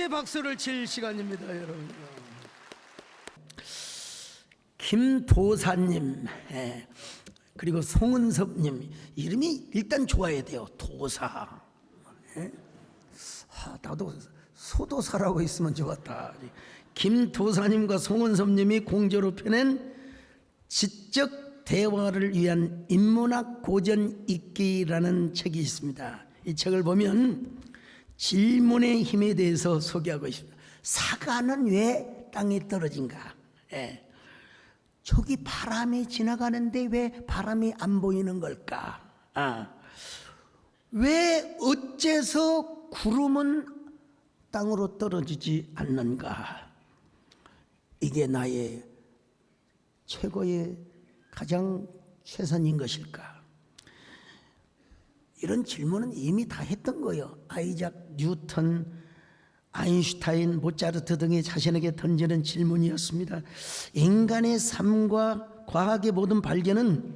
함께 박수를 칠 시간입니다, 여러분. 김도사님, 그리고 송은섭님, 이름이 일단 좋아야 돼요. 도사. 나도 소도사라고 있으면 좋았다. 김도사님과 송은섭님이 공저로 펴낸 지적 대화를 위한 인문학 고전 읽기라는 책이 있습니다. 이 책을 보면 질문의 힘에 대해서 소개하고 있습니다. 사과는 왜 땅에 떨어진가? 저기 바람이 지나가는데 왜 바람이 안 보이는 걸까? 왜 어째서 구름은 땅으로 떨어지지 않는가? 이게 나의 최고의 가장 최선인 것일까? 이런 질문은 이미 다 했던 거예요. 아이작 뉴턴, 아인슈타인, 모차르트 등이 자신에게 던지는 질문이었습니다. 인간의 삶과 과학의 모든 발견은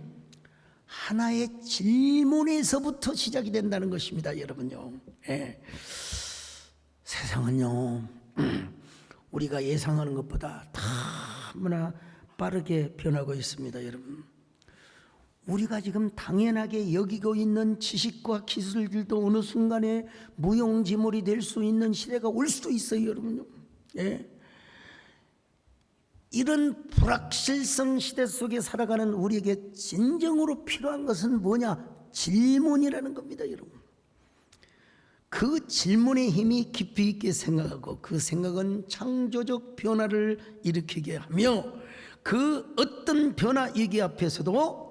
하나의 질문에서부터 시작이 된다는 것입니다, 여러분요. 세상은요, 우리가 예상하는 것보다 너무나 빠르게 변하고 있습니다, 여러분. 우리가 지금 당연하게 여기고 있는 지식과 기술들도 어느 순간에 무용지물이 될 수 있는 시대가 올 수도 있어요, 여러분요. 이런 불확실성 시대 속에 살아가는 우리에게 진정으로 필요한 것은 뭐냐? 질문이라는 겁니다, 여러분. 그 질문의 힘이 깊이 있게 생각하고 그 생각은 창조적 변화를 일으키게 하며 그 어떤 변화이기 앞에서도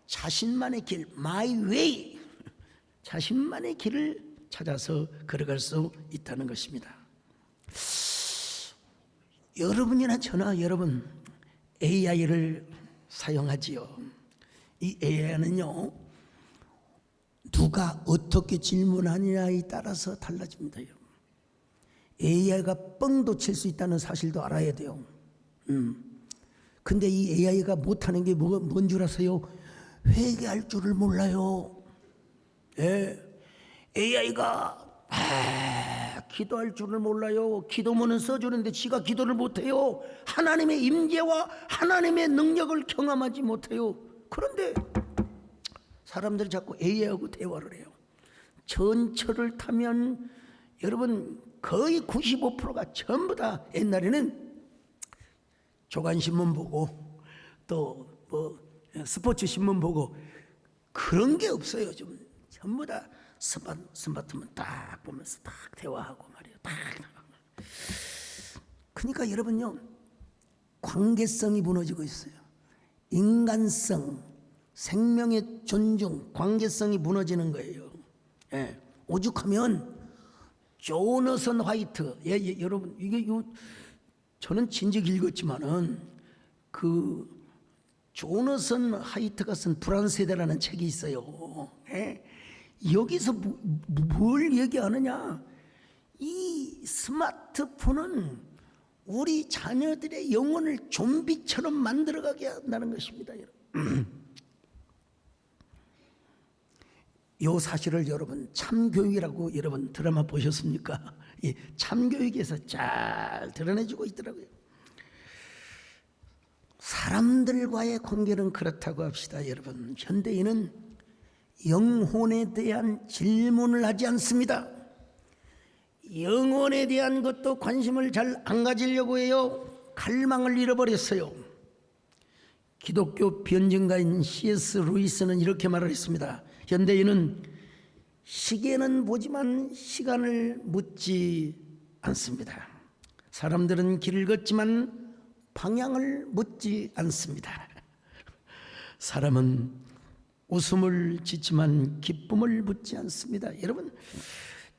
자신만의 길, my way, 자신만의 길을 찾아서 걸어갈 수 있다는 것입니다. 여러분이나 저나 여러분 AI를 사용하지요. 이 AI는요, 누가 어떻게 질문하느냐에 따라서 달라집니다. AI가 뻥도 칠 수 있다는 사실도 알아야 돼요. 근데 이 AI가 못하는 게 뭔 줄 아세요? 회개할 줄을 몰라요. AI가 기도할 줄을 몰라요. 기도문은 써주는데 지가 기도를 못해요. 하나님의 임재와 하나님의 능력을 경험하지 못해요. 그런데 사람들이 자꾸 AI하고 대화를 해요. 전철을 타면 여러분 거의 95%가 전부 다 옛날에는 조간신문 보고 또 스포츠 신문 보고 그런 게 없어요. 좀 전부 다 스마트폰 딱 보면서 딱 대화하고 말이에요. 딱. 그러니까 여러분요, 관계성이 무너지고 있어요. 인간성, 생명의 존중, 관계성이 무너지는 거예요. 오죽하면 조너선 화이트, 여러분 이게 저는 진즉 읽었지만은 그 조너선 화이트가 쓴 불안세대라는 책이 있어요. 여기서 뭘 얘기하느냐? 이 스마트폰은 우리 자녀들의 영혼을 좀비처럼 만들어가게 한다는 것입니다, 여러분. 이 사실을 여러분 참교육이라고 여러분 드라마 보셨습니까? 이 참교육에서 잘 드러내주고 있더라고요. 사람들과의 관계는 그렇다고 합시다, 여러분. 현대인은 영혼에 대한 질문을 하지 않습니다. 영혼에 대한 것도 관심을 잘 안 가지려고 해요. 갈망을 잃어버렸어요. 기독교 변증가인 C.S. 루이스는 이렇게 말을 했습니다. 현대인은 시계는 보지만 시간을 묻지 않습니다. 사람들은 길을 걷지만 방향을 묻지 않습니다. 사람은 웃음을 짓지만 기쁨을 묻지 않습니다. 여러분,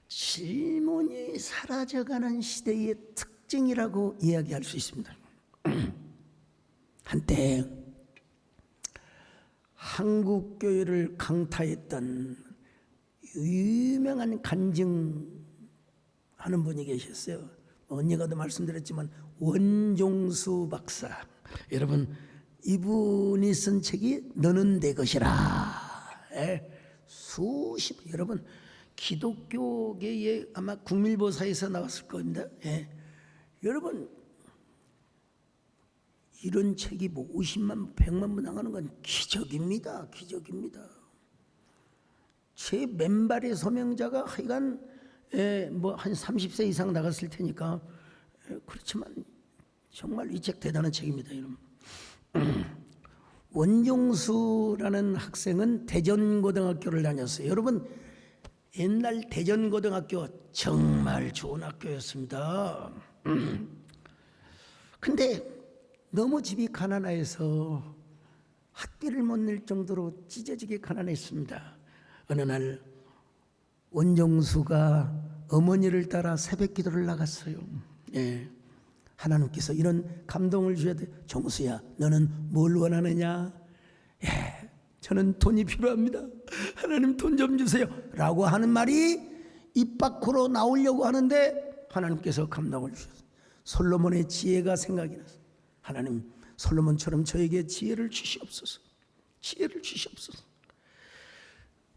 질문이 사라져가는 시대의 특징이라고 이야기할 수 있습니다. 한때 한국교회를 강타했던 유명한 간증하는 분이 계셨어요. 언니가도 말씀드렸지만 원종수 박사. 여러분, 이분이 쓴 책이 너는 내 것이라. 여러분, 기독교계의 아마 국밀보사에서 나왔을 겁니다. 예. 여러분 이런 책이 뭐 50만, 100만 부 나가는 건 기적입니다. 기적입니다. 제 맨발의 소명자가 하여간 뭐 한 30세 이상 나갔을 테니까 그렇지만 정말 이 책 대단한 책입니다. 여러분. 원종수라는 학생은 대전고등학교를 다녔어요. 여러분 옛날 대전고등학교 정말 좋은 학교였습니다. 근데 너무 집이 가난해서 학비를 못 낼 정도로 찢어지게 가난했습니다. 어느 날 원종수가 어머니를 따라 새벽 기도를 나갔어요. 예. 하나님께서 이런 감동을 주셔야 돼. 종수야, 너는 뭘 원하느냐? 예, 저는 돈이 필요합니다. 하나님 돈 좀 주세요. 라고 하는 말이 입 밖으로 나오려고 하는데 하나님께서 감동을 주셨어요. 솔로몬의 지혜가 생각이 났어요. 하나님, 솔로몬처럼 저에게 지혜를 주시옵소서. 지혜를 주시옵소서.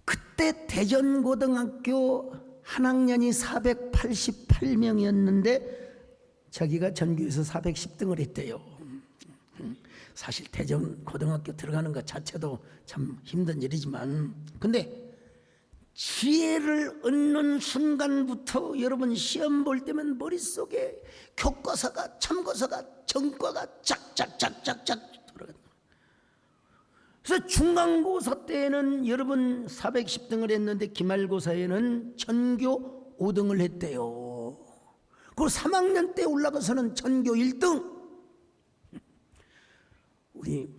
그때 대전고등학교 한 학년이 488명이었는데 자기가 전교에서 410등을 했대요. 사실 대전고등학교 들어가는 것 자체도 참 힘든 일이지만, 근데 지혜를 얻는 순간부터 여러분 시험 볼 때면 머릿속에 교과서가, 참고서가, 전과가 짝짝짝짝짝 들어간다. 그래서 중간고사 때에는 여러분 410등을 했는데 기말고사에는 전교 5등을 했대요. 그리고 3학년 때 올라가서는 전교 1등. 우리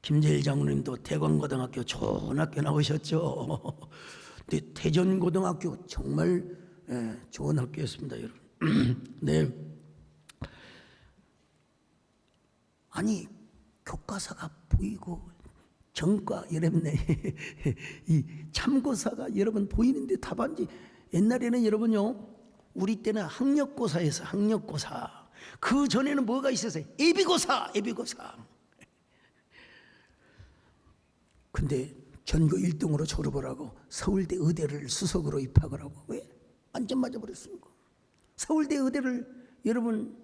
김재일 장로님도 대광고등학교 좋은 학교 나오셨죠. 근데 대전고등학교 정말 좋은 학교였습니다, 여러분. 네. 아니 교과서가 보이고 전과 여러분 이 참고사가 여러분 보이는데 답안지. 옛날에는 여러분요, 우리 때는 학력고사에서 학력고사. 그 전에는 뭐가 있었어요? 예비고사, 예비고사. 근데 전교 1등으로 졸업을 하고 서울대 의대를 수석으로 입학을 하고, 왜? 완전 맞아버렸습니다. 서울대 의대를 여러분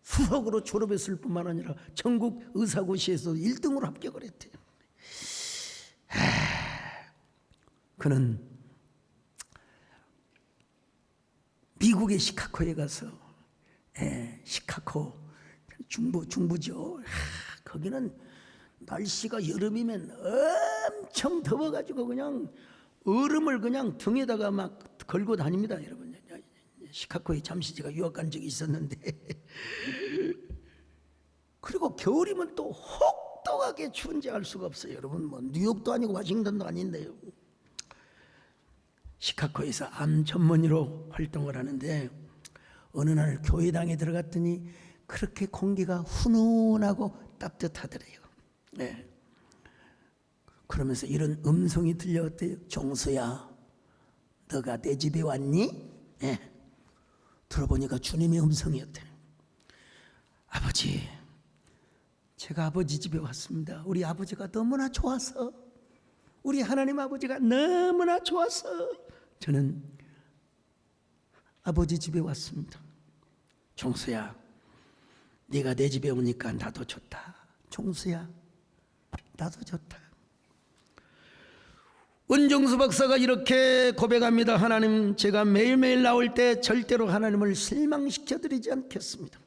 수석으로 졸업했을 뿐만 아니라 전국 의사고시에서 1등으로 합격을 했대요. 그는 미국의 시카고에 가서, 시카고 중부죠. 거기는 날씨가 여름이면 엄청 더워가지고 그냥 얼음을 그냥 등에다가 막 걸고 다닙니다, 여러분. 시카고에 잠시 제가 유학 간 적이 있었는데 그리고 겨울이면 또 혹독하게 추운지 알 수가 없어요, 여러분. 뭐 뉴욕도 아니고 워싱턴도 아닌데요. 시카고에서 암 전문의로 활동을 하는데 어느 날 교회당에 들어갔더니 그렇게 공기가 훈훈하고 따뜻하더래요. 네. 그러면서 이런 음성이 들려왔대요. 종수야, 너가 내 집에 왔니? 네. 들어보니까 주님의 음성이었대요. 아버지, 제가 아버지 집에 왔습니다. 우리 아버지가 너무나 좋아서, 우리 하나님 아버지가 너무나 좋아서 저는 아버지 집에 왔습니다. 종수야, 네가 내 집에 오니까 나도 좋다. 종수야, 나도 좋다. 원종수 박사가 이렇게 고백합니다. 하나님, 제가 매일매일 나올 때 절대로 하나님을 실망시켜드리지 않겠습니다.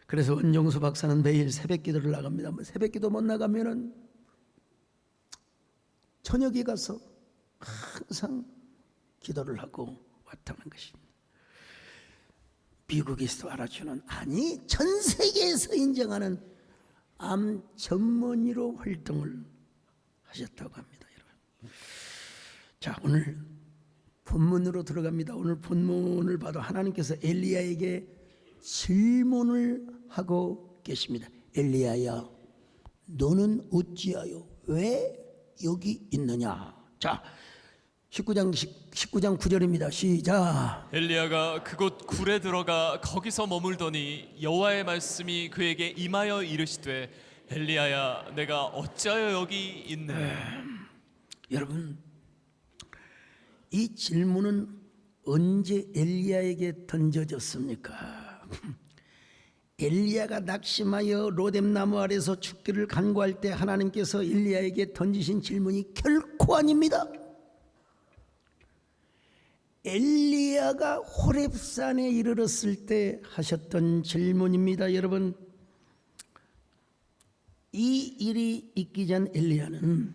그래서 원종수 박사는 매일 새벽 기도를 나갑니다. 새벽 기도 못 나가면은 저녁에 가서 항상 기도를 하고 왔다는 것입니다. 미국에서도 알아주는, 아니 전 세계에서 인정하는 암 전문의로 활동을 하셨다고 합니다, 여러분. 자, 오늘 본문으로 들어갑니다. 오늘 본문을 봐도 하나님께서 엘리야에게 질문을 하고 계십니다. 엘리야야, 너는 어찌하여 왜 여기 있느냐? 자, 19장 9절입니다. 시작. 엘리야가 그곳 굴에 들어가 거기서 머물더니 여호와의 말씀이 그에게 임하여 이르시되, 엘리야야, 내가 어찌하여 여기 있느냐? 여러분, 이 질문은 언제 엘리야에게 던져졌습니까? 엘리야가 낙심하여 로뎀나무 아래서 죽기를 간구할 때 하나님께서 엘리야에게 던지신 질문이 결코 아닙니다. 엘리야가 호렙산에 이르렀을 때 하셨던 질문입니다. 여러분, 이 일이 있기 전 엘리야는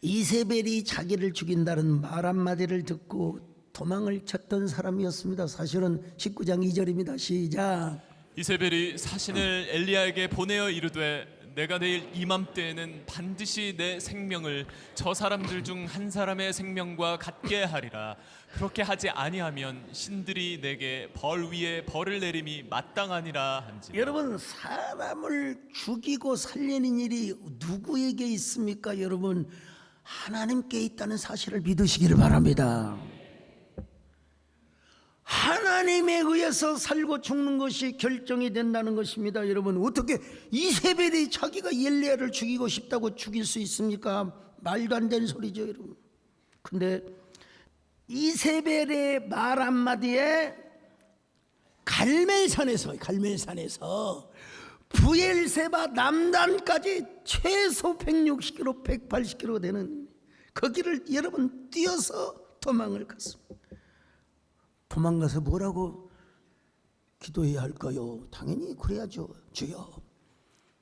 이세벨이 자기를 죽인다는 말 한마디를 듣고 도망을 쳤던 사람이었습니다. 사실은 19장 2절입니다. 시작. 이세벨이 사신을 엘리야에게 보내어 이르되 내가 내일 이맘때에는 반드시 내 생명을 저 사람들 중 한 사람의 생명과 같게 하리라. 그렇게 하지 아니하면 신들이 내게 벌 위에 벌을 내림이 마땅하니라 한지. 여러분, 사람을 죽이고 살리는 일이 누구에게 있습니까? 여러분, 하나님께 있다는 사실을 믿으시기를 바랍니다. 하나님에 의해서 살고 죽는 것이 결정이 된다는 것입니다. 여러분, 어떻게 이세벨이 자기가 엘리야를 죽이고 싶다고 죽일 수 있습니까? 말도 안 되는 소리죠, 여러분. 근데 이세벨의 말 한마디에 갈멜산에서 브엘세바 남단까지 최소 160km, 180km 되는 그 길을 여러분 뛰어서 도망을 갔습니다. 도망가서 뭐라고 기도해야 할까요? 당연히 그래야죠. 주여,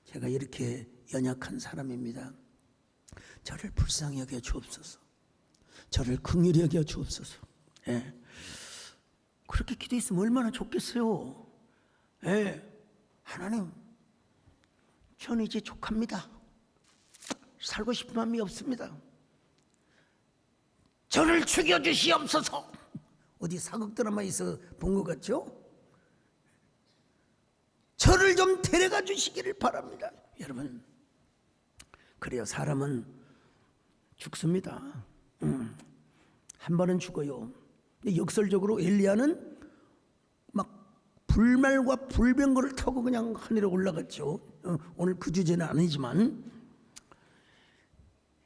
제가 이렇게 연약한 사람입니다. 저를 불쌍히 여겨 주옵소서. 저를 긍휼히 여겨 주옵소서. 예. 그렇게 기도했으면 얼마나 좋겠어요. 예. 하나님, 저는 이제 족합니다. 살고 싶은 마음이 없습니다. 저를 죽여주시옵소서. 어디 사극 드라마에서 본 것 같죠? 저를 좀 데려가 주시기를 바랍니다. 여러분, 그래요. 사람은 죽습니다. 한 번은 죽어요. 근데 역설적으로 엘리야는 막 불말과 불병거를 타고 그냥 하늘에 올라갔죠. 오늘 그 주제는 아니지만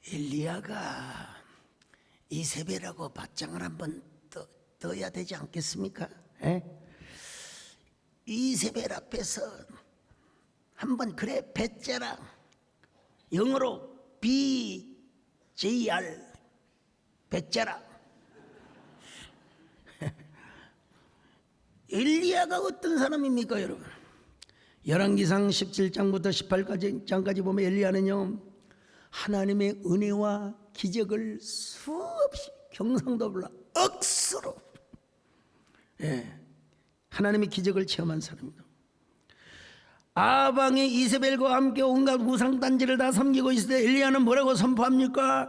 엘리야가 이세벨하고 맞짱을 한번 떠야 되지 않겠습니까? 에? 이세벨 앞에서 한번 그래 뱉자라. 영어로 BJR 뱉자라. 엘리야가 어떤 사람입니까, 여러분? 열왕기상 17장부터 18장까지 보면 엘리야는요, 하나님의 은혜와 기적을 수없이 경상도 불러 억수로 하나님의 기적을 체험한 사람입니다. 아방의 이세벨과 함께 온갖 우상단지를 다 섬기고 있을 때 엘리야는 뭐라고 선포합니까?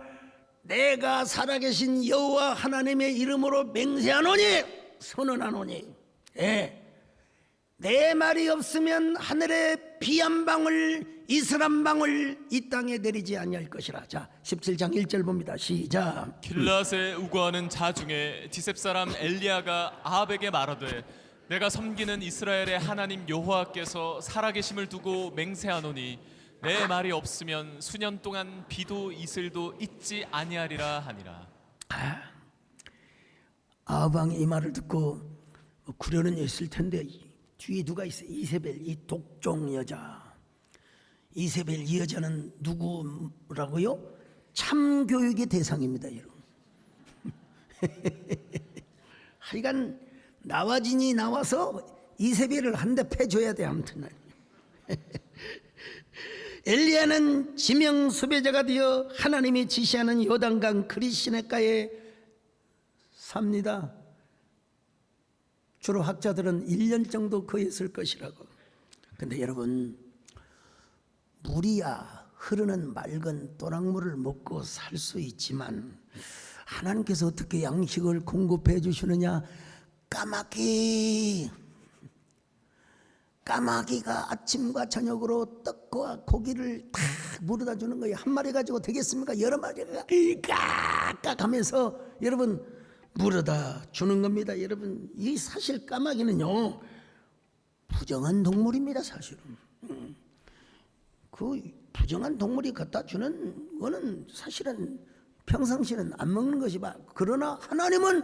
내가 살아계신 여호와 하나님의 이름으로 맹세하노니, 선언하노니, 내 말이 없으면 하늘에 비 한 방울 이슬 한 방울 이 땅에 내리지 아니할 것이라. 자, 17장 1절 봅니다. 시작. 길라앗에 우거하는 자 중에 디셉 사람 엘리야가 아합에게 말하되 내가 섬기는 이스라엘의 하나님 여호와께서 살아계심을 두고 맹세하노니 내 말이 없으면 수년 동안 비도 이슬도 있지 아니하리라 하니라. 아방이 이 말을 듣고 구려는 있을 텐데 뒤에 누가 있어요? 이세벨, 이 독종 여자. 이세벨 이 여자는 누구라고요? 참교육의 대상입니다, 여러분. 하여간 나와진이 나와서 이세벨을 한 대 패줘야 돼. 아무튼 엘리야는 지명 수배자가 되어 하나님이 지시하는 요단강 그리시네가에 삽니다. 주로 학자들은 1년 정도 거했을 것이라고. 근데 여러분, 물이야 흐르는 맑은 또랑물을 먹고 살 수 있지만 하나님께서 어떻게 양식을 공급해 주시느냐? 까마귀가 아침과 저녁으로 떡과 고기를 다 물어다 주는 거예요. 한 마리 가지고 되겠습니까? 여러 마리가 깍깍 하면서 여러분 물어다 주는 겁니다. 여러분, 이 사실 까마귀는요 부정한 동물입니다. 사실은 그 부정한 동물이 갖다 주는 거는 사실은 평상시는 안 먹는 것이 그러나 하나님은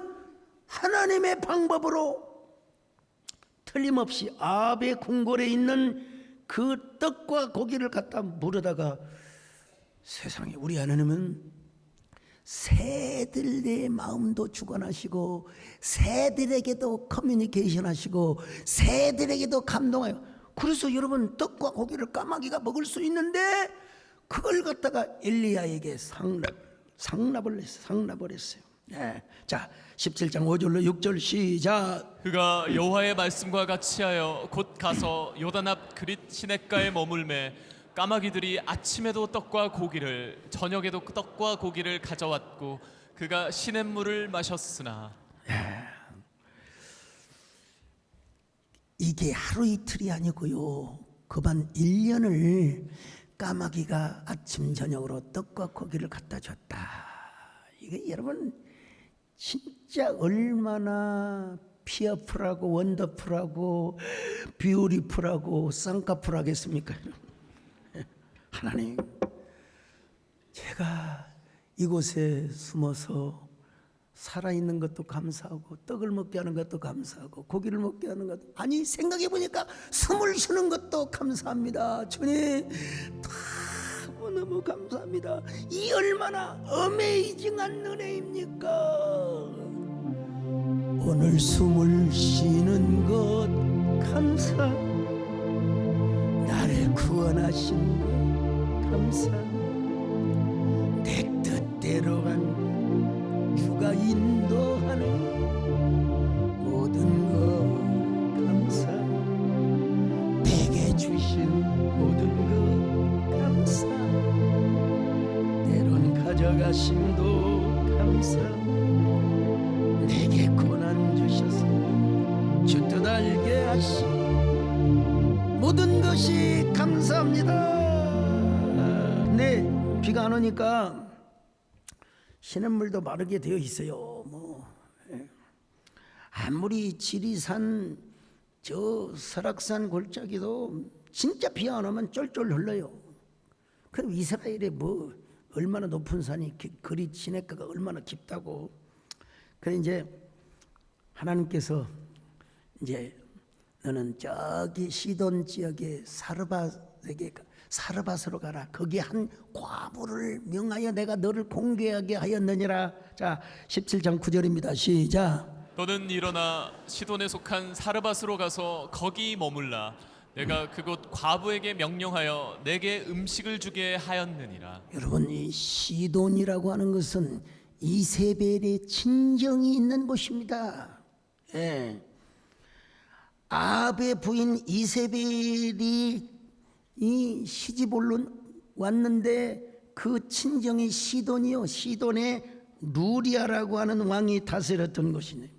하나님의 방법으로 틀림없이 아베 궁궐에 있는 그 떡과 고기를 갖다 물어다가 세상에 우리 하나님은 새들의 마음도 주관하시고 새들에게도 커뮤니케이션 하시고 새들에게도 감동하여 그래서 여러분 떡과 고기를 까마귀가 먹을 수 있는데 그걸 갖다가 엘리야에게 상납을 했어요. 네. 자 17장 5절로 6절 시작. 그가 여호와의 말씀과 같이 하여 곧 가서 요단 앞 그릿 시냇가에 머물매 까마귀들이 아침에도 떡과 고기를 저녁에도 떡과 고기를 가져왔고 그가 시냇물을 마셨으나. 이게 하루 이틀이 아니고요 그만 1년을 까마귀가 아침 저녁으로 떡과 고기를 갖다 줬다. 이게 여러분 진짜 얼마나 피어풀하고 원더풀하고 뷰티풀하고 쌍꺼풀하겠습니까? 하나님, 제가 이곳에 숨어서 살아있는 것도 감사하고 떡을 먹게 하는 것도 감사하고 고기를 먹게 하는 것도 아니 생각해 보니까 숨을 쉬는 것도 감사합니다. 주님 너무 감사합니다. 이 얼마나 어메이징한 은혜입니까? 오늘 숨을 쉬는 것 감사, 나를 구원하신 것 감사, 내 뜻대로 간 주가 인도하는 모든 것 감사, 내게 주신 모든 것 감사, 때론 가져가심도 감사, 내게 고난 주셔서 주 뜻 알게 하시 모든 것이 감사합니다. 네, 비가 안 오니까 시냇물도 마르게 되어 있어요. 아무리 지리산 저 설악산 골짜기도 진짜 비 안 오면 쫄쫄 흘러요. 그럼 이스라엘에 얼마나 높은 산이 그릿 시냇가가 얼마나 깊다고. 그래 이제 하나님께서 이제 너는 저기 시돈 지역의 사르밧으로 가라. 거기 한 과부를 명하여 내가 너를 공개하게 하였느니라. 자 17장 9절입니다. 시작. 너는 일어나 시돈에 속한 사르밧으로 가서 거기 머물라. 내가 그곳 과부에게 명령하여 내게 음식을 주게 하였느니라. 여러분 이 시돈이라고 하는 것은 이세벨의 친정이 있는 곳입니다. 예. 아합의 부인 이세벨이 이 시집올로 왔는데 그 친정이 시돈이요. 시돈에 루리아라고 하는 왕이 다스렸던 곳이네.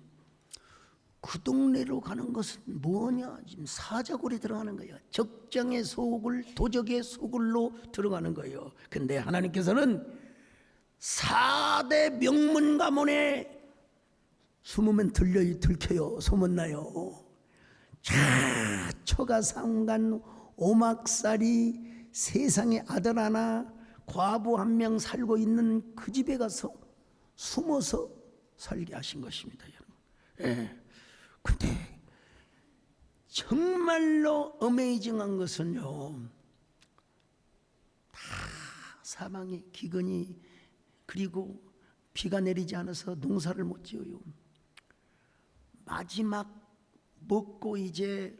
그 동네로 가는 것은 뭐냐? 지금 사자굴에 들어가는 거예요. 적장의 소굴, 도적의 소굴로 들어가는 거예요. 근데 하나님께서는 4대 명문 가문에 숨으면 들켜요. 소문나요. 처가상간 오막살이 세상에 아들 하나 과부 한 명 살고 있는 그 집에 가서 숨어서 살게 하신 것입니다. 여러분. 예. 근데 정말로 어메이징한 것은요, 다 사망의 기근이 그리고 비가 내리지 않아서 농사를 못 지어요. 마지막 먹고 이제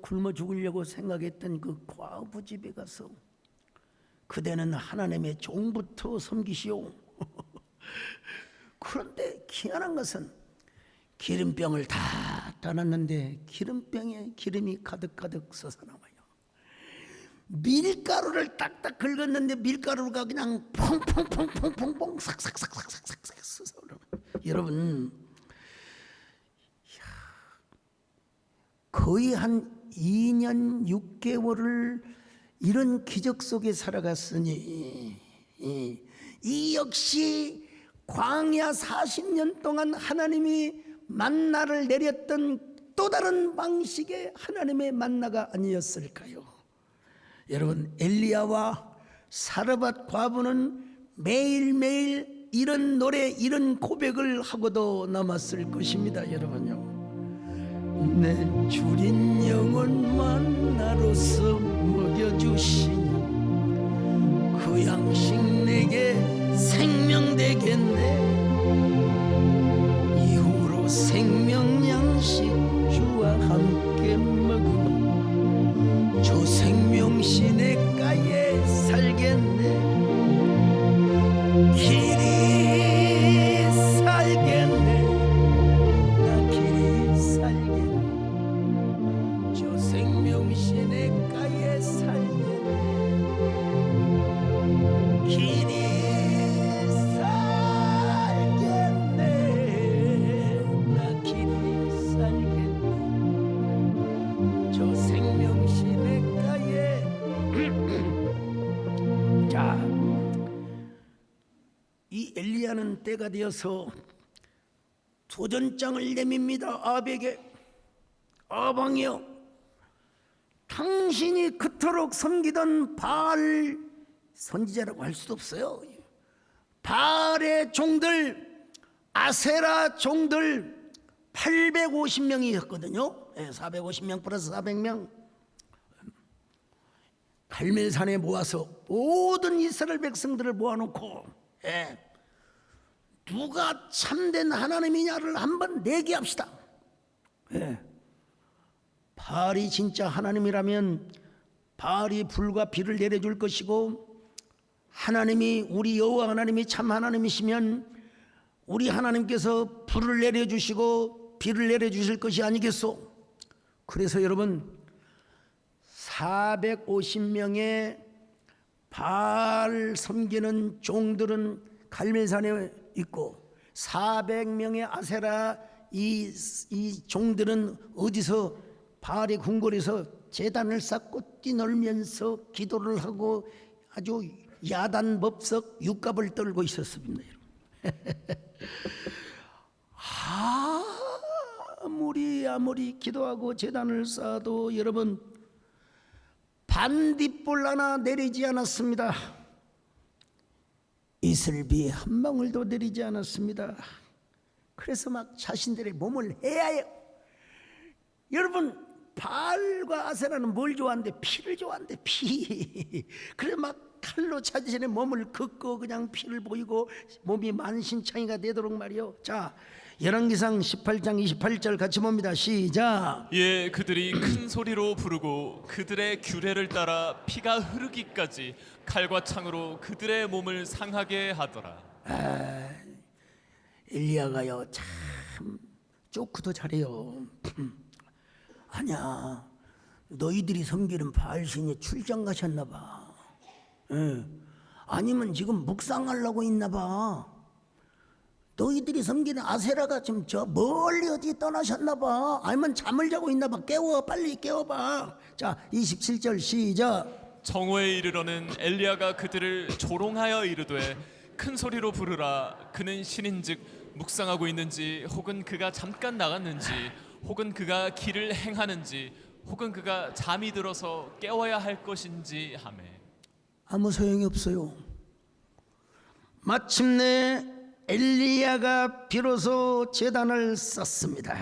굶어 죽으려고 생각했던 그 과부 집에 가서 그대는 하나님의 종부터 섬기시오. 그런데 희한한 것은 기름병을 다 따놨는데 기름병에 기름이 가득가득 솟아나와요. 밀가루를 딱딱 긁었는데 밀가루가 그냥 퐁퐁퐁퐁퐁 삭삭삭삭삭삭 솟아오르는. 여러분 거의 한 2년 6개월을 이런 기적 속에 살아갔으니 이 역시 광야 40년 동안 하나님이 만나를 내렸던 또 다른 방식의 하나님의 만나가 아니었을까요? 여러분 엘리야와 사르밧 과부는 매일매일 이런 노래, 이런 고백을 하고도 남았을 것입니다. 여러분요, 내 주린 영혼만 나로서 먹여주시니 그 양식 내게 생명 되겠네. 이후로 생명 양식 주와 함께 먹으니 주 생명신의 가에 살겠네. 길이 살겠네. 나 길이 살겠네. 주 생명신의 가에 살겠네. 길이 살겠네. 나 길이 살겠네. 저 생명신의 가에. 자, 이 엘리야는 때가 되어서 도전장을 내밉니다. 아합에게. 아방이여, 당신이 그토록 섬기던 바알 선지자라고 할 수도 없어요. 바알의 종들, 아세라 종들 850명이었거든요. 450명 플러스 400명. 갈멜산에 모아서 모든 이스라엘 백성들을 모아놓고, 누가 참된 하나님이냐를 한번 내기합시다. 바알이 진짜 하나님이라면 바알이 불과 비를 내려줄 것이고, 하나님이, 우리 여호와 하나님이 참 하나님이시면 우리 하나님께서 불을 내려주시고 비를 내려주실 것이 아니겠소. 그래서 여러분, 450명의 바알 섬기는 종들은 갈멜산에 있고, 400명의 아세라 이 종들은 어디서, 바알의 궁궐에서 제단을 쌓고 뛰놀면서 기도를 하고 아주 야단법석 육갑을 떨고 있었습니다. 아무리 기도하고 제단을 쌓아도 여러분, 반딧불 하나 내리지 않았습니다. 이슬비 한 방울도 내리지 않았습니다. 그래서 막 자신들의 몸을 해야해요. 여러분, 바알과 아세라는 뭘 좋아하는데? 피를 좋아하는데, 피. 그래 막 칼로 자신의 몸을 긋고 그냥 피를 보이고 몸이 만신창이가 되도록 말이요. 자, 열왕기상 18장 28절 같이 봅니다. 시작. 예, 그들이 큰 소리로 부르고 그들의 규례를 따라 피가 흐르기까지 칼과 창으로 그들의 몸을 상하게 하더라. 엘리야가요, 참 조크도 잘해요. 아니야, 너희들이 섬기는 바알신이 출장 가셨나 봐. 아니면 지금 묵상하려고 있나 봐. 너희들이 섬기는 아세라가 지금 저 멀리 어디 떠나셨나 봐. 아니면 잠을 자고 있나 봐. 깨워, 빨리 깨워봐. 자, 27절 시작. 정오에 이르러는 엘리야가 그들을 조롱하여 이르되 큰 소리로 부르라. 그는 신인즉 묵상하고 있는지, 혹은 그가 잠깐 나갔는지, 혹은 그가 길을 행하는지, 혹은 그가 잠이 들어서 깨워야 할 것인지 하매. 아무 소용이 없어요. 마침내 엘리야가 비로소 제단을 쌓습니다.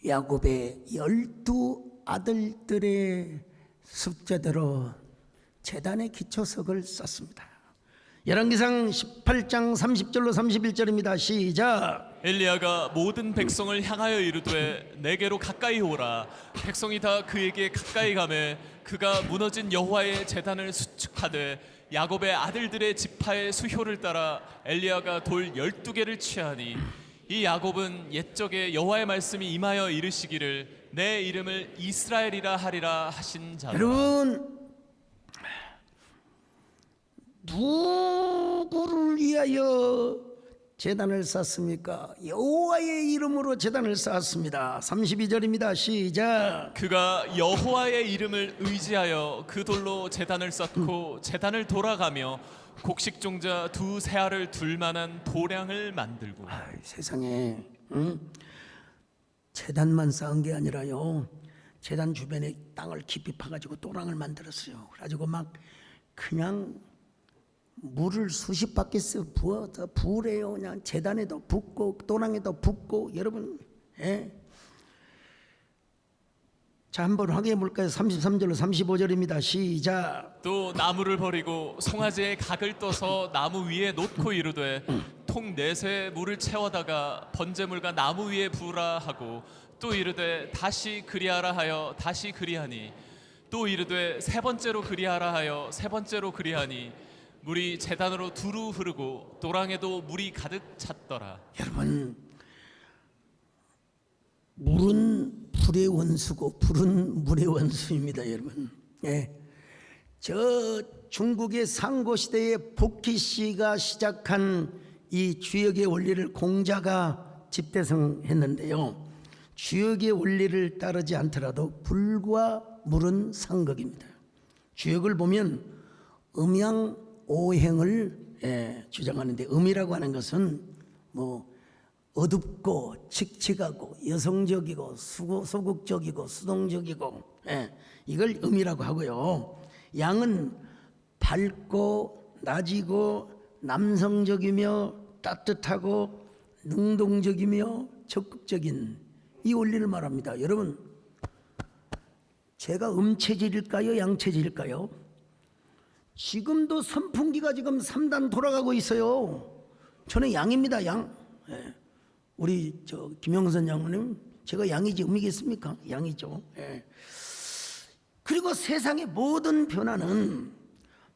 야곱의 12 아들들의 습제대로 제단의 기초석을 쌓습니다. 열왕기상 18장 30절로 31절입니다. 시작. 엘리야가 모든 백성을 향하여 이르되 내게로 가까이 오라. 백성이 다 그에게 가까이 가매 그가 무너진 여호와의 제단을 수축하되 야곱의 아들들의 지파의 수효를 따라 엘리야가 돌 12개를 취하니 이 야곱은 옛적에 여호와의 말씀이 임하여 이르시기를 내 이름을 이스라엘이라 하리라 하신 자라. 여러분, 누구를 위하여 제단을 쌓습니까? 여호와의 이름으로 제단을 쌓았습니다. 32절입니다. 시작. 그가 여호와의 이름을 의지하여 그 돌로 제단을 쌓고 제단을 돌아가며 곡식종자 2 세알을 둘 만한 도량을 만들고. 세상에, 제단만 쌓은 게 아니라요, 제단 주변에 땅을 깊이 파가지고 도랑을 만들었어요. 그래가지고 막 그냥 물을 수십 바퀴씩 부어서 부으래요. 그냥 재단에도 붓고 도랑에도 붓고. 여러분, 예. 자, 한번 확인해 볼까요? 33절로 35절입니다. 시작. 또 나무를 버리고 송아지의 각을 떠서 나무 위에 놓고 이르되 통 넷에 물을 채워다가 번제물과 나무 위에 부으라 하고 또 이르되 다시 그리하라 하여 다시 그리하니 또 이르되 세 번째로 그리하라 하여 세 번째로 그리하니 물이 제단으로 두루 흐르고 도랑에도 물이 가득 찼더라. 여러분, 물은 불의 원수고 불은 물의 원수입니다. 여러분, 예. 저 중국의 상고 시대에 복희 씨가 시작한 이 주역의 원리를 공자가 집대성했는데요. 주역의 원리를 따르지 않더라도 불과 물은 상극입니다. 주역을 보면 음양오행을 주장하는데, 음이라고 하는 것은 뭐 어둡고 칙칙하고 여성적이고 소극적이고 수동적이고, 이걸 음이라고 하고요. 양은 밝고 낮이고 남성적이며 따뜻하고 능동적이며 적극적인 이 원리를 말합니다. 여러분, 제가 음체질일까요? 양체질일까요? 지금도 선풍기가 지금 3단 돌아가고 있어요. 저는 양입니다. 양. 예. 우리 김영선 장모님, 제가 양이지 음이겠습니까? 양이죠. 예. 그리고 세상의 모든 변화는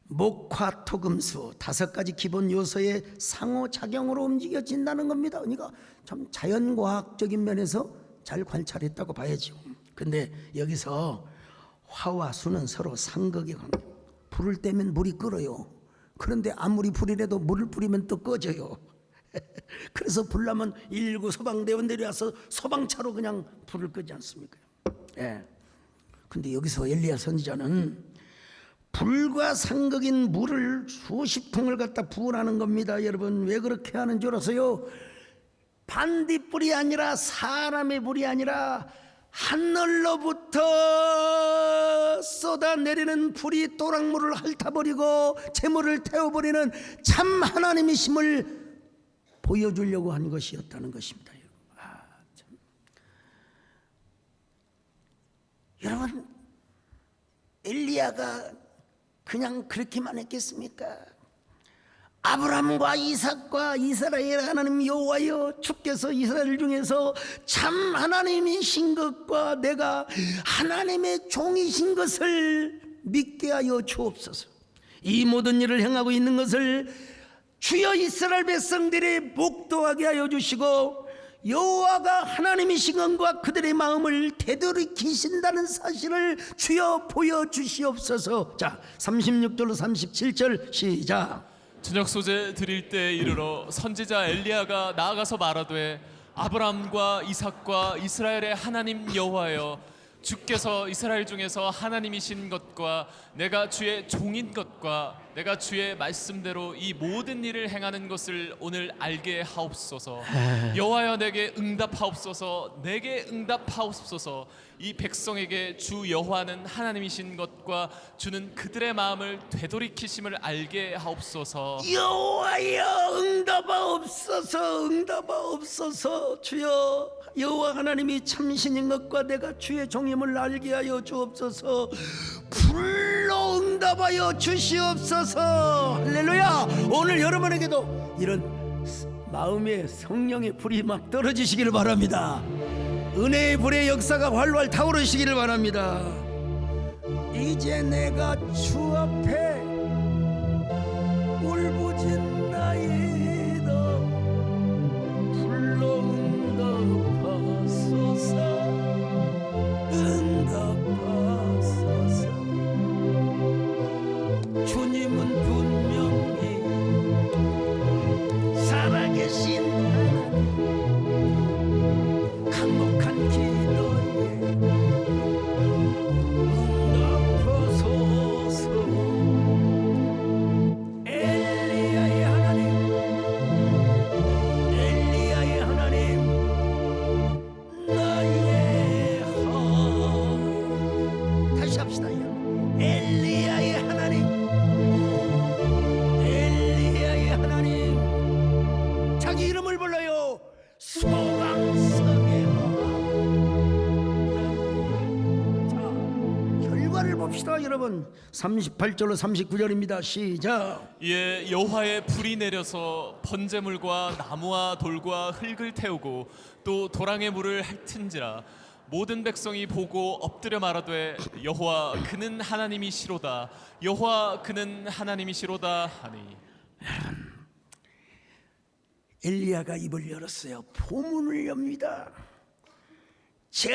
목화 토금수 5가지 기본 요소의 상호작용으로 움직여진다는 겁니다. 그러니까 참 자연과학적인 면에서 잘 관찰했다고 봐야죠. 근데 여기서 화와 수는 서로 상극의 관계. 불을 떼면 물이 끓어요. 그런데 아무리 불이라도 물을 뿌리면 또 꺼져요. 그래서 불나면 119 소방대원들이 와서 소방차로 그냥 불을 끄지 않습니까? 예. 근데 여기서 엘리야 선지자는 불과 상극인 물을 수십 통을 갖다 부으라는 겁니다. 여러분, 왜 그렇게 하는 줄 아세요? 반딧불이 아니라 사람의 불이 아니라 하늘로부터 쏟아내리는 불이 또랑물을 핥아버리고 재물을 태워버리는 참 하나님이심을 보여주려고 한 것이었다는 것입니다. 여러분, 엘리야가 그냥 그렇게만 했겠습니까? 아브라함과 이삭과 이스라엘 하나님 여호와여, 주께서 이스라엘 중에서 참 하나님이신 것과 내가 하나님의 종이신 것을 믿게 하여 주옵소서. 이 모든 일을 행하고 있는 것을 주여 이스라엘 백성들이 목도하게 하여 주시고 여호와가 하나님이신 것과 그들의 마음을 되돌이키신다는 사실을 주여 보여주시옵소서. 자, 36절로 37절 시작. 저녁 소재 드릴 때 이르러 선지자 엘리야가 나아가서 말하되 아브라함과 이삭과 이스라엘의 하나님 여호와여, 주께서 이스라엘 중에서 하나님이신 것과 내가 주의 종인 것과 내가 주의 말씀대로 이 모든 일을 행하는 것을 오늘 알게 하옵소서. 여호와여, 내게 응답하옵소서. 내게 응답하옵소서. 이 백성에게 주 여호와는 하나님이신 것과 주는 그들의 마음을 되돌이키심을 알게 하옵소서. 여호와여, 응답하옵소서. 응답하옵소서. 주여, 여호와 하나님이 참신인 것과 내가 주의 종임을 알게 하여 주옵소서. 불로 응답하여 주시옵소서. 할렐루야. 오늘 여러분에게도 이런 마음의 성령의 불이 막 떨어지시기를 바랍니다. 은혜의 불의 역사가 활활 타오르시기를 바랍니다. 이제 내가 주 앞에 울부짖나이다. 불로 응답하소서. 응답하소서. 주님은 분명히 살아계신 하나님, 강력한 기도에 응답하소서. 엘리야의 하나님, 봅시다 여러분. 38절로 39절입니다. 시작. 이에 여호와의 불이 내려서 번제물과 나무와 돌과 흙을 태우고 또 도랑의 물을 핥은지라 모든 백성이 보고 엎드려 말하되 여호와 그는 하나님이시로다 여호와 그는 하나님이시로다 하니. 엘리야가 입을 열었어요. 포문을 엽니다. 저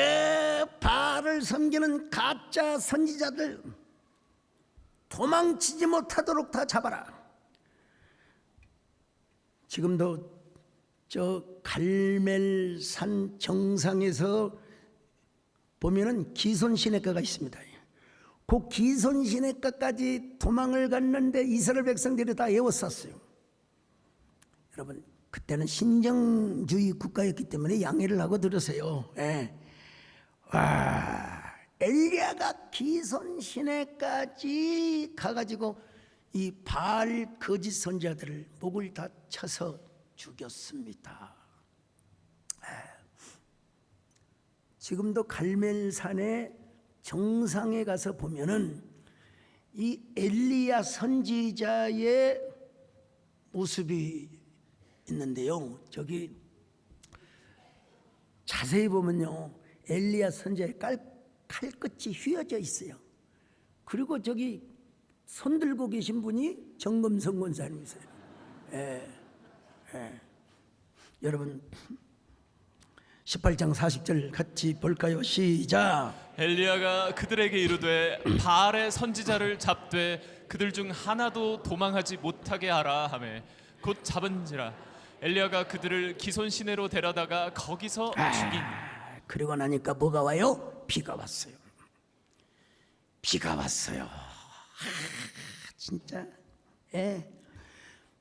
바알을 섬기는 가짜 선지자들 도망치지 못하도록 다 잡아라. 지금도 저 갈멜산 정상에서 보면은 기손 시내가가 있습니다. 그 기손 시내가까지 도망을 갔는데 이스라엘 백성들이 다 에워쌌어요. 여러분, 그때는 신정주의 국가였기 때문에 양해를 하고 들으세요. 예. 와, 엘리야가 기손 시내까지 가가지고 이 바알 거짓 선지자들을 목을 다 쳐서 죽였습니다. 지금도 갈멜산의 정상에 가서 보면은 이 엘리야 선지자의 모습이 있는데요. 저기 자세히 보면요, 엘리야 선지자의 칼끝이 휘어져 있어요. 그리고 저기 손 들고 계신 분이 정금성 권사님이세요. 여러분 18장 40절 같이 볼까요? 시작. 엘리야가 그들에게 이르되 바알의 선지자를 잡되 그들 중 하나도 도망하지 못하게 하라 하매 곧 잡은지라 엘리야가 그들을 기손 시내로 데려다가 거기서 죽이니. 그리고 나니까 뭐가 와요? 비가 왔어요. 비가 왔어요. 진짜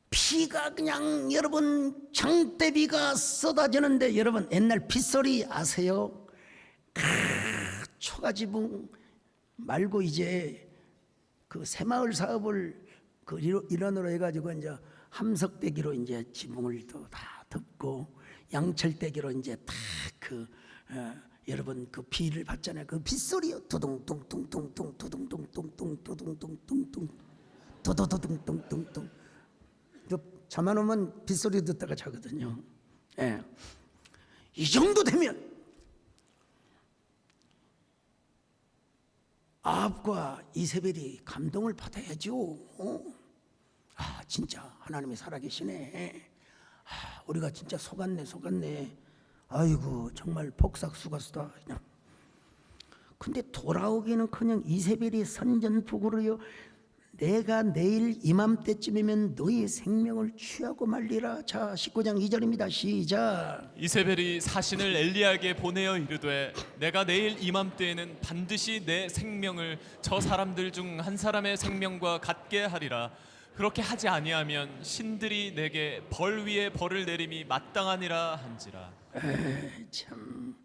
비가 그냥 여러분 장대비가 쏟아지는데 여러분 옛날 빗소리 아세요? 초가지붕 말고 이제 그 새마을 사업을 그 일원으로 해가지고 이제 함석대기로 이제 지붕을 또 다 덮고 양철대기로 이제 다 여러분 그 비를 받잖아요. 그 빗소리요. 두둥둥둥둥둥 두둥둥둥둥 두둥둥둥둥 두두두둥둥둥둥. 잠안 오면 빗소리 듣다가 자거든요. 이 정도 되면 아합과 이세벨이 감동을 받아야죠. 진짜 하나님이 살아계시네. 우리가 진짜 속았네. 아이고 정말 폭삭수가수다. 그냥. 근데 돌아오기는커녕 이세벨이 선전포고로요. 내가 내일 이맘때쯤이면 너희 생명을 취하고 말리라. 자 19장 2절입니다. 시작. 이세벨이 사신을 엘리야에게 보내어 이르되 내가 내일 이맘때에는 반드시 내 생명을 저 사람들 중 한 사람의 생명과 같게 하리라. 그렇게 하지 아니하면 신들이 내게 벌 위에 벌을 내림이 마땅하니라 한지라. 참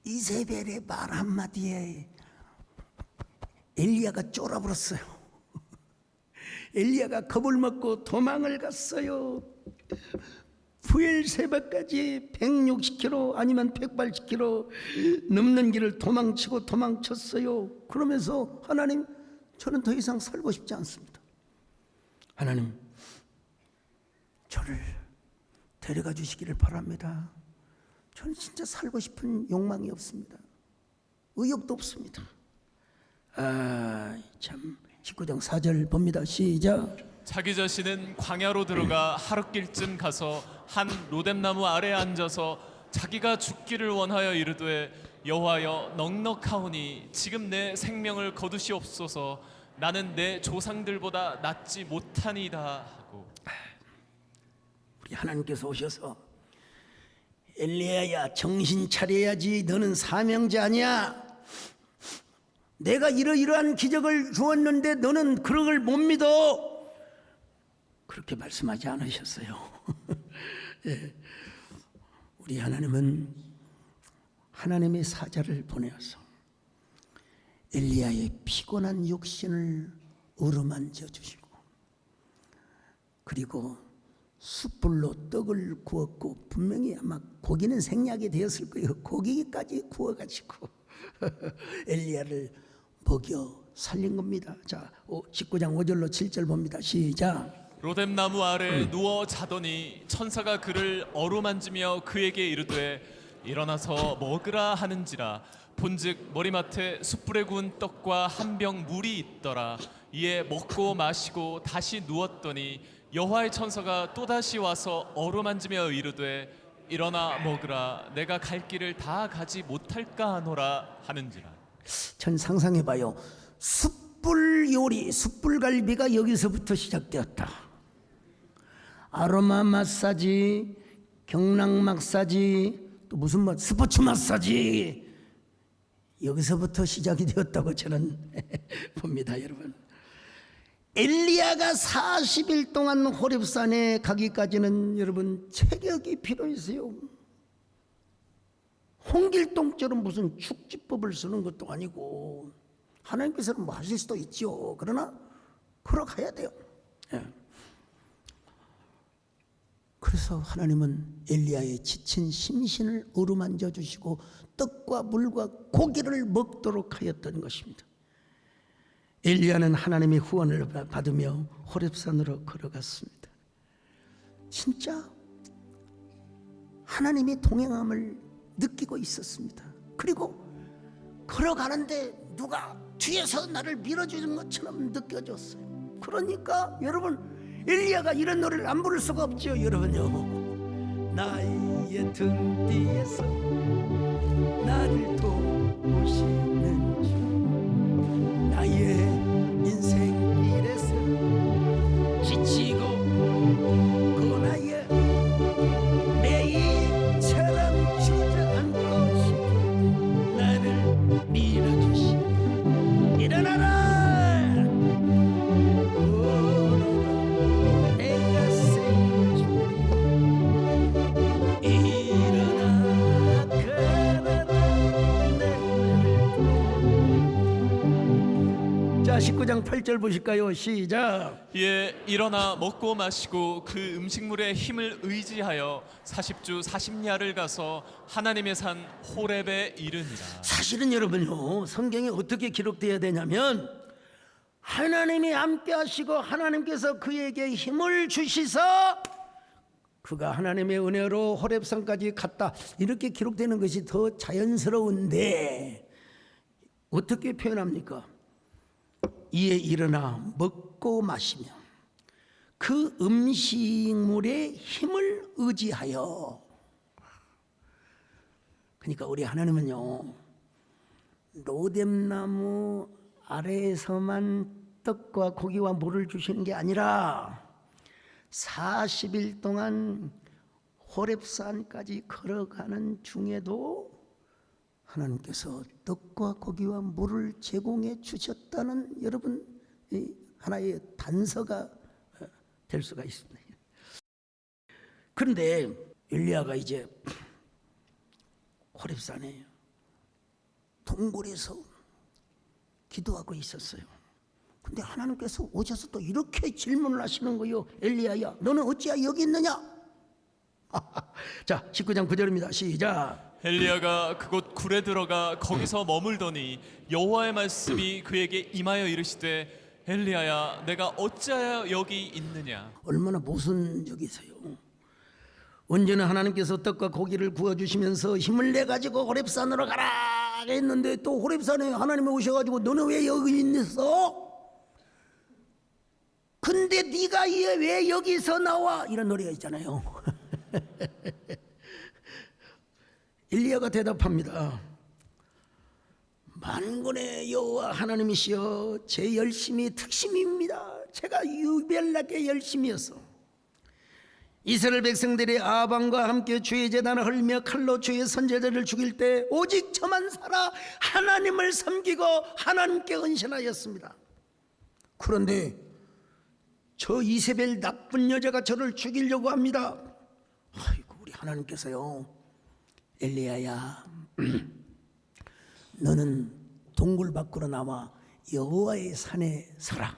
이세벨의 말 한마디에 엘리야가 쫄아버렸어요. 엘리야가 겁을 먹고 도망을 갔어요. 부엘세바까지 160km 아니면 180km 넘는 길을 도망쳤어요. 그러면서 하나님, 저는 더 이상 살고 싶지 않습니다. 하나님, 저를 데려가 주시기를 바랍니다. 저는 진짜 살고 싶은 욕망이 없습니다. 의욕도 없습니다. 참 19장 4절 봅니다. 시작. 자기 자신은 광야로 들어가 하룻길쯤 가서 한 로뎀나무 아래에 앉아서 자기가 죽기를 원하여 이르되 여호와여 넉넉하오니 지금 내 생명을 거두시옵소서. 나는 내 조상들보다 낫지 못하니이다 하고. 우리 하나님께서 오셔서 엘리야야 정신 차려야지. 너는 사명자 아니야. 내가 이러이러한 기적을 주었는데 너는 그런 걸 못 믿어. 그렇게 말씀하지 않으셨어요. 우리 하나님은 하나님의 사자를 보내어서 엘리야의 피곤한 육신을 어루만져 주시고, 그리고 숯불로 떡을 구웠고, 분명히 아마 고기는 생략이 되었을 거예요. 고기까지 구워가지고 엘리야를 먹여 살린 겁니다. 자, 19장 5절로 7절 봅니다. 시작. 로뎀나무 아래 누워 자더니 천사가 그를 어루만지며 그에게 이르되 일어나서 먹으라 하는지라. 본즉 머리맡에 숯불에 구운 떡과 한 병 물이 있더라. 이에 먹고 마시고 다시 누웠더니 여호와의 천사가 또다시 와서 어루만지며 이르되 일어나 먹으라. 내가 갈 길을 다 가지 못할까 하노라 하는지라. 전 상상해봐요. 숯불 요리, 숯불 갈비가 여기서부터 시작되었다. 아로마 마사지, 경락 마사지, 또 무슨 스포츠 마사지, 여기서부터 시작이 되었다고 저는 봅니다, 여러분. 엘리야가 40일 동안 호렙산에 가기까지는 여러분 체력이 필요했어요. 홍길동처럼 무슨 축지법을 쓰는 것도 아니고, 하나님께서는 뭐 하실 수도 있죠. 그러나 걸어가야 돼요. 예. 그래서 하나님은 엘리야의 지친 심신을 어루만져 주시고 떡과 물과 고기를 먹도록 하였던 것입니다. 엘리야는 하나님의 후원을 받으며 호렙산으로 걸어갔습니다. 진짜 하나님의 동행함을 느끼고 있었습니다. 그리고 걸어가는데 누가 뒤에서 나를 밀어주는 것처럼 느껴졌어요. 그러니까 여러분, 엘리야가 이런 노래를 안 부를 수가 없죠. 여러분요, 나의 등 뒤에서 나를 도우시는 주, 나의 인생길에서 지치고 고나의 매일처럼 주저앉고 싶은 나를 밀어주시. 일어나라. 내가 세울 주리. 일어나 걸어라 내 자, 19장 8절 보실까요? 시작. 이에 일어나 먹고 마시고 그 음식물의 힘을 의지하여 40주 40야를 가서 하나님의 산 호렙에 이르니라. 사실은 여러분요, 성경에 어떻게 기록되어야 되냐면 하나님이 함께 하시고 하나님께서 그에게 힘을 주시사 그가 하나님의 은혜로 호렙산까지 갔다, 이렇게 기록되는 것이 더 자연스러운데 어떻게 표현합니까? 이에 일어나 먹고 마시며 그 음식물의 힘을 의지하여. 그러니까 우리 하나님은요, 로뎀나무 아래에서만 떡과 고기와 물을 주시는 게 아니라 40일 동안 호렙산까지 걸어가는 중에도 하나님께서 떡과 고기와 물을 제공해 주셨다는 여러분 하나의 단서가 될 수가 있습니다. 그런데 엘리야가 이제 호렙산에 동굴에서 기도하고 있었어요. 근데 하나님께서 오셔서 또 이렇게 질문을 하시는 거예요. 엘리야야, 너는 어찌하여 여기 있느냐? 자, 19장 9절입니다. 시작. 엘리야가 그곳 굴에 들어가 거기서 머물더니 여호와의 말씀이 그에게 임하여 이르시되 엘리야야, 내가 어찌하여 여기 있느냐? 얼마나 모순적이세요. 언제나 하나님께서 떡과 고기를 구워주시면서 힘을 내가지고 호렙산으로 가라 했는데 또 호렙산에 하나님이 오셔가지고 너는 왜 여기 있어? 근데 네가 왜 여기서 나와? 이런 노래가 있잖아요. 엘리야가 대답합니다. 만군의 여호와 하나님이시여, 제 열심이 특심입니다. 제가 유별나게 열심이었어. 이스라엘 백성들이 아방과 함께 주의 제단을 헐며 칼로 주의 선제자를 죽일 때 오직 저만 살아 하나님을 섬기고 하나님께 헌신하였습니다. 그런데 저 이세벨 나쁜 여자가 저를 죽이려고 합니다. 아이고, 우리 하나님께서요, 엘리야야, 너는 동굴 밖으로 나와 여호와의 산에 서라.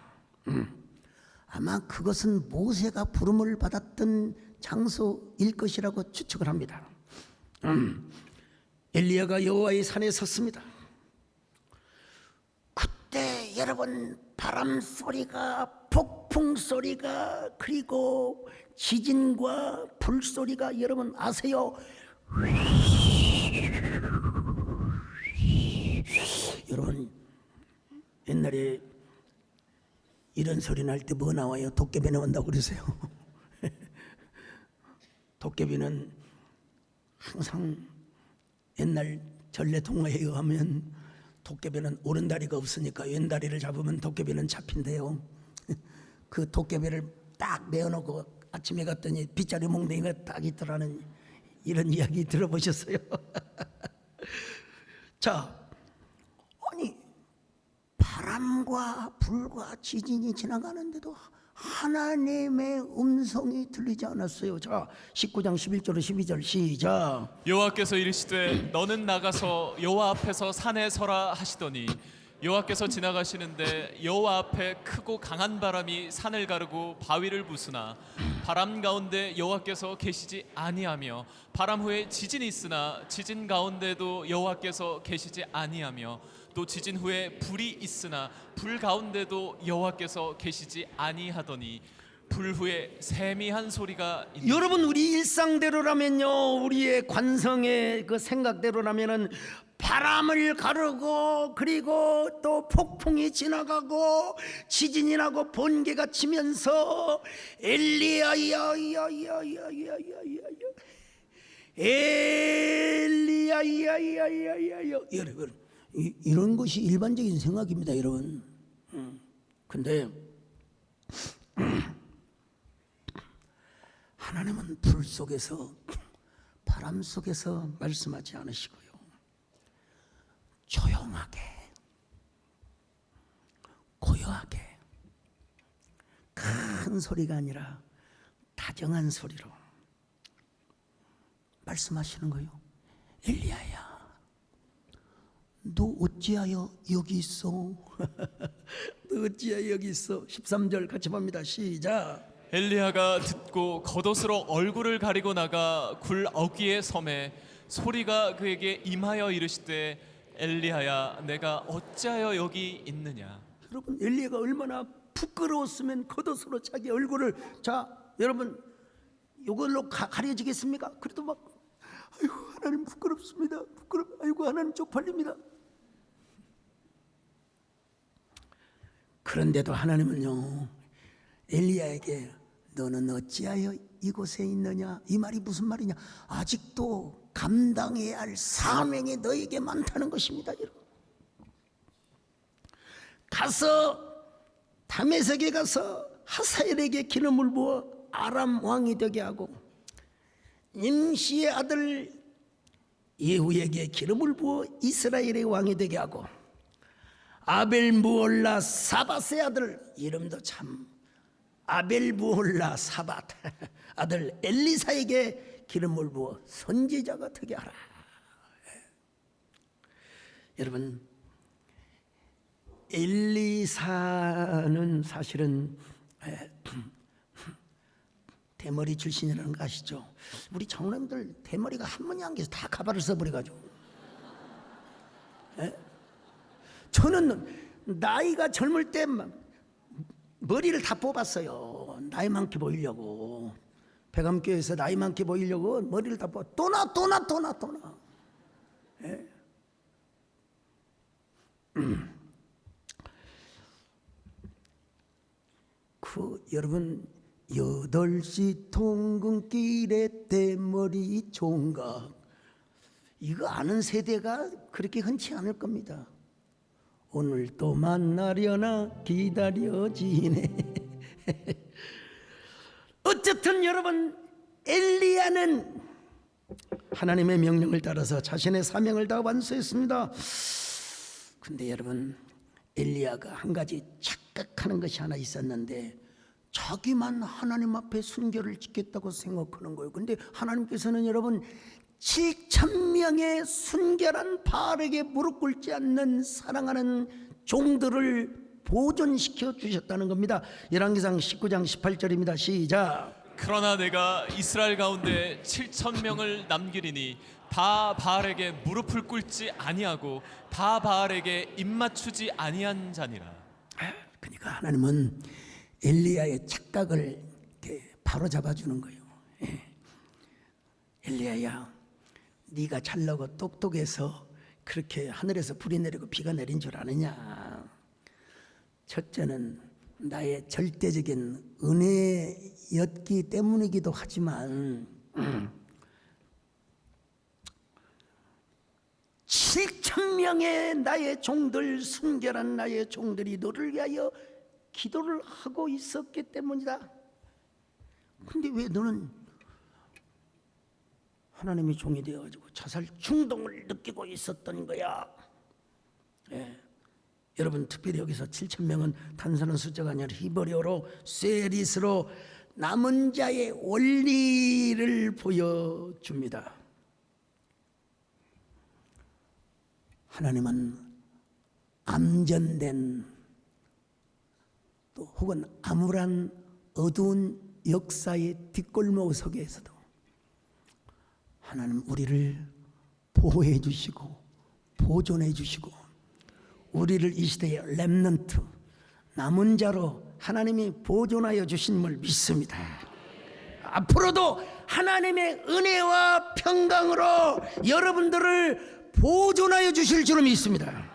아마 그것은 모세가 부름을 받았던 장소일 것이라고 추측을 합니다. 엘리야가 여호와의 산에 섰습니다. 그때 여러분 바람 소리가, 폭풍 소리가, 그리고 지진과 불 소리가 여러분 아세요? 여러분 옛날에 이런 소리 날 때 뭐 나와요? 도깨비 나온다고 그러세요. 도깨비는 항상 옛날 전래동화에 의하면 도깨비는 오른다리가 없으니까 왼다리를 잡으면 도깨비는 잡힌대요. 그 도깨비를 딱 메어놓고 아침에 갔더니 빗자루 몽둥이가 딱 있더라는 이런 이야기 들어보셨어요? 자, 아니 바람과 불과 지진이 지나가는데도 하나님의 음성이 들리지 않았어요. 자, 19장 11절로 12절 시작. 여호와께서 이르시되 너는 나가서 여호와 앞에서 산에 서라 하시더니 여호와께서 지나가시는데 여호와 앞에 크고 강한 바람이 산을 가르고 바위를 부수나 바람 가운데 여호와께서 계시지 아니하며 바람 후에 지진이 있으나 지진 가운데도 여호와께서 계시지 아니하며 또 지진 후에 불이 있으나 불 가운데도 여호와께서 계시지 아니하더니 불 후에 세미한 소리가 있는. 여러분 우리 일상대로라면요, 우리의 관성의 그 생각대로라면은 바람을 가르고 그리고 또 폭풍이 지나가고 지진이 나고 번개가 치면서 엘리야야야야야야야야야야야야야 여러분 이런 것이 일반적인 생각입니다, 여러분. 근데 하나님은 불 속에서 바람 속에서 말씀하지 않으시고요, 조용하게 고요하게 큰 소리가 아니라 다정한 소리로 말씀하시는 거예요. 엘리야야, 너 어찌하여 여기 있어? 너 어찌하여 여기 있어? 13절 같이 봅니다. 시작. 엘리야가 듣고 겉옷으로 얼굴을 가리고 나가 굴 어귀에 섬에 소리가 그에게 임하여 이르시되 엘리야야 내가 어찌하여 여기 있느냐. 여러분 엘리야가 얼마나 부끄러웠으면 겉옷으로 자기 얼굴을, 자 여러분 이걸로 가려지겠습니까? 그래도 막 아이고 하나님 부끄럽습니다. 아이고 하나님 쪽팔립니다. 그런데도 하나님은요 엘리야에게 너는 어찌하여 이곳에 있느냐, 이 말이 무슨 말이냐, 아직도 감당해야 할 사명이 너에게 많다는 것입니다. 여러분 가서 다메섹에 가서 하사엘에게 기름을 부어 아람 왕이 되게 하고 임시의 아들 예후에게 기름을 부어 이스라엘의 왕이 되게 하고 아벨무올라 사밧의 아들, 이름도 참 아벨무올라 사밧 아들 엘리사에게 기름을 부어 선지자가 되게 하라. 여러분 엘리사는 사실은 대머리 출신이라는 거 아시죠? 우리 장로님들 대머리가 한 번이 안 계서 다 가발을 써버려가지고. 저는 나이가 젊을 때 머리를 다 뽑았어요. 나이 많게 보이려고. 백암교회에서 나이 많게 보이려고 머리를 다 뽑아. 또나. 여러분 8시 통근길에 대머리 총각, 이거 아는 세대가 그렇게 흔치 않을 겁니다. 오늘 또 만나려나 기다려지네. 어쨌든 여러분 엘리야는 하나님의 명령을 따라서 자신의 사명을 다 완수했습니다. 근데 여러분 엘리야가 한 가지 착각하는 것이 하나 있었는데, 자기만 하나님 앞에 순결을 지켰다고 생각하는 거예요. 근데 하나님께서는 여러분 7,000명의 순결한 바알에게 무릎 꿇지 않는 사랑하는 종들을 보존시켜 주셨다는 겁니다. 열왕기상 19장 18절입니다. 시작. 그러나 내가 이스라엘 가운데 7천 명을 남기리니 다 바알에게 무릎을 꿇지 아니하고 다 바알에게 입맞추지 아니한 자니라. 그러니까 하나님은 엘리야의 착각을 이렇게 바로 잡아주는 거예요. 엘리야야, 네가 잘나고 똑똑해서 그렇게 하늘에서 불이 내리고 비가 내린 줄 아느냐? 첫째는 나의 절대적인 은혜였기 때문이기도 하지만 7,000명의 나의 종들, 순결한 나의 종들이 너를 위하여 기도를 하고 있었기 때문이다. 근데 왜 너는 하나님의 종이 되어가지고 자살 충동을 느끼고 있었던 거야? 여러분, 특별히 여기서 7,000명은 단순한 숫자가 아니라 히브리어로 세리스로 남은 자의 원리를 보여줍니다. 하나님은 암전된 또 혹은 암울한 어두운 역사의 뒷골목 속에서도 하나님 우리를 보호해 주시고 보존해 주시고 우리를 이 시대의 렘넌트 남은 자로 하나님이 보존하여 주심을 믿습니다. 앞으로도 하나님의 은혜와 평강으로 여러분들을 보존하여 주실 줄 믿습니다.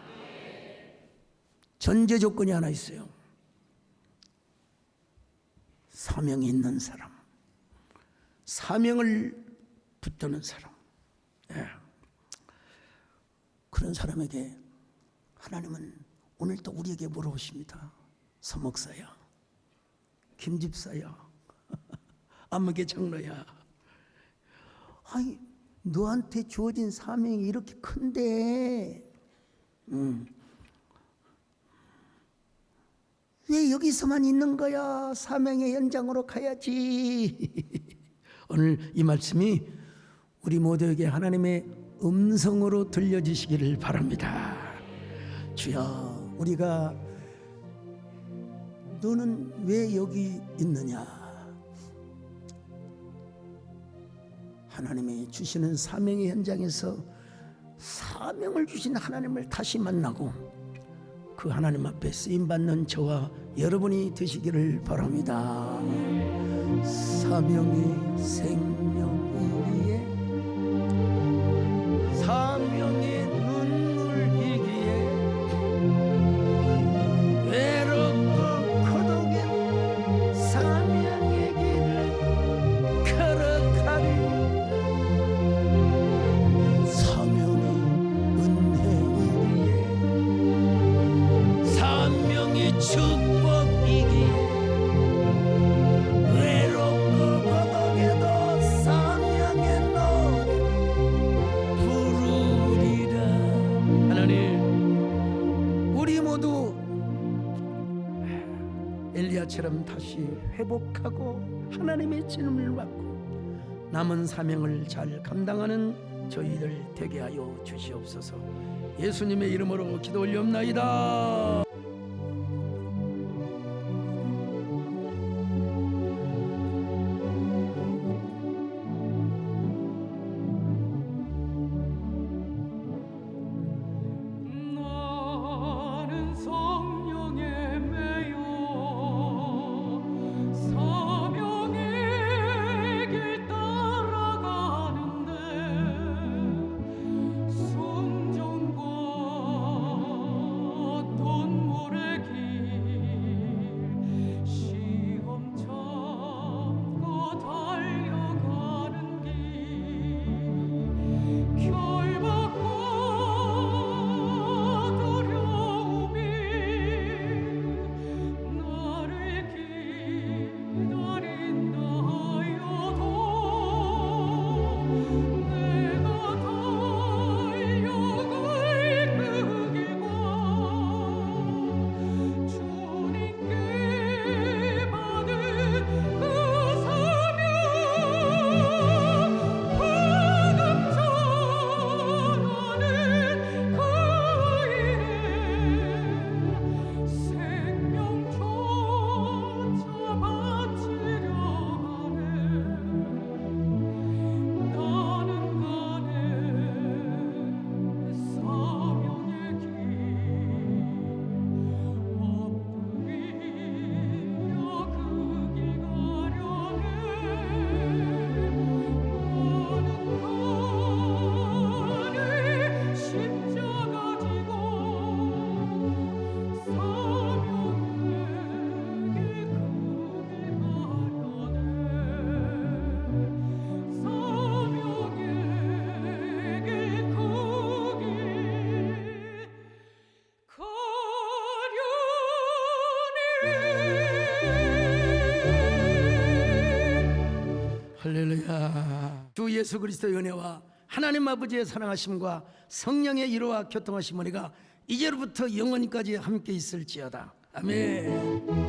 전제 조건이 하나 있어요. 사명이 있는 사람, 사명을 붙드는 사람, 그런 사람에게 하나님은 오늘 또 우리에게 물어보십니다. 서목사야, 김집사야, 안목의 장로야, 아니 너한테 주어진 사명이 이렇게 큰데 왜 여기서만 있는 거야? 사명의 현장으로 가야지. 오늘 이 말씀이 우리 모두에게 하나님의 음성으로 들려지시기를 바랍니다. 주여, 우리가 너는 왜 여기 있느냐? 하나님이 주시는 사명의 현장에서 사명을 주신 하나님을 다시 만나고 그 하나님 앞에 쓰임받는 저와 여러분이 되시기를 바랍니다. 사명의 생명이기에 사명의 눈물이기에 외롭고 고독한 사명의 길을 걸어가리. 사명의 은혜이기에 사명의 축복이기에 외롭고 고독해도 사명의 노래 부르리라. 하나님, 우리 모두 엘리야처럼 다시 회복하고 하나님의 진음을 받고 남은 사명을 잘 감당하는 저희들 되게 하여 주시옵소서. 예수님의 이름으로 기도 올리옵나이다. 나는 성령에 매여 사명의 길 따라가는데 순종과 돈 예수 그리스도의 은혜와 하나님 아버지의 사랑하심과 성령의 위로와 교통하심 은혜가 이제로부터 영원히까지 함께 있을지어다. 아멘.